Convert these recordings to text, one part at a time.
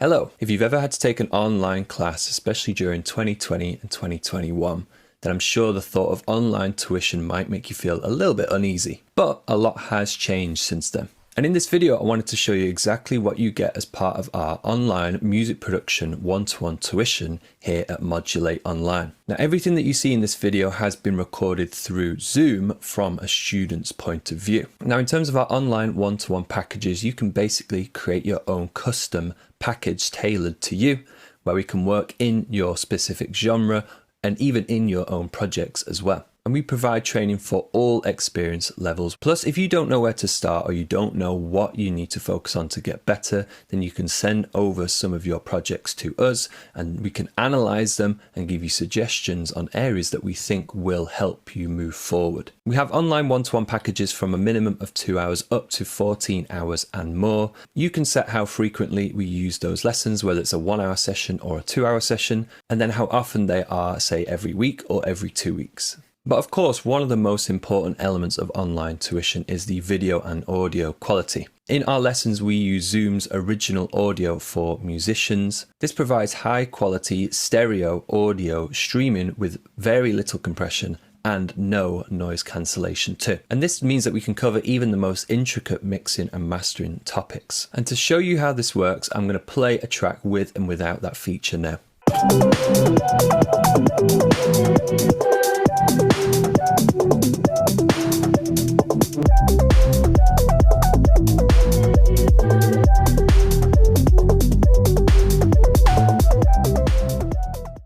Hello. If you've ever had to take an online class, especially during 2020 and 2021, then I'm sure the thought of online tuition might make you feel a little bit uneasy. But a lot has changed since then. And in this video, I wanted to show you exactly what you get as part of our online music production one-to-one tuition here at Modul8 Online. Now, everything that you see in this video has been recorded through Zoom from a student's point of view. Now, in terms of our online one-to-one packages, you can basically create your own custom package tailored to you, where we can work in your specific genre and even in your own projects as well. And we provide training for all experience levels. Plus, if you don't know where to start or you don't know what you need to focus on to get better, then you can send over some of your projects to us and we can analyze them and give you suggestions on areas that we think will help you move forward. We have online one-to-one packages from a minimum of 2 hours up to 14 hours and more. You can set how frequently we use those lessons, whether it's a 1 hour session or a 2 hour session, and then how often they are, say every week or every 2 weeks. But of course, one of the most important elements of online tuition is the video and audio quality. In our lessons, we use Zoom's original audio for musicians. This provides high quality stereo audio streaming with very little compression and no noise cancellation too. And this means that we can cover even the most intricate mixing and mastering topics. And to show you how this works, I'm going to play a track with and without that feature now.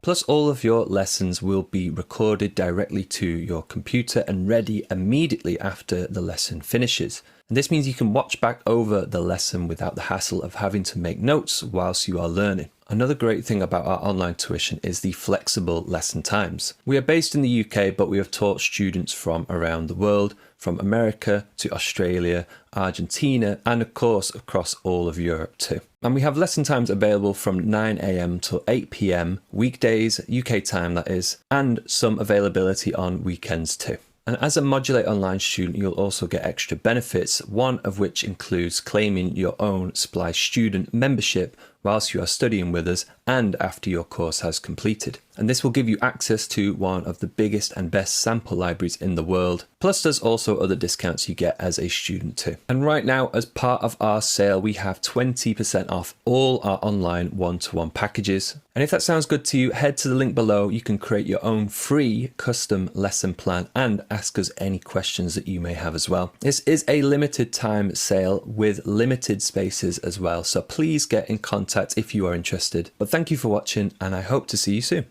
Plus, all of your lessons will be recorded directly to your computer and ready immediately after the lesson finishes. And this means you can watch back over the lesson without the hassle of having to make notes whilst you are learning. Another great thing about our online tuition is the flexible lesson times. We are based in the UK, but we have taught students from around the world, from America to Australia, Argentina, and of course across all of Europe too. And we have lesson times available from 9 AM till 8 PM, weekdays, UK time that is, and some availability on weekends too. And as a Modul8 Online student, you'll also get extra benefits, one of which includes claiming your own Splice student membership whilst you are studying with us and after your course has completed. And this will give you access to one of the biggest and best sample libraries in the world. Plus there's also other discounts you get as a student too. And right now, as part of our sale, we have 20% off all our online one-to-one packages. And if that sounds good to you, head to the link below. You can create your own free custom lesson plan and ask us any questions that you may have as well. This is a limited time sale with limited spaces as well. So please get in contact if you are interested. But thank you for watching and I hope to see you soon.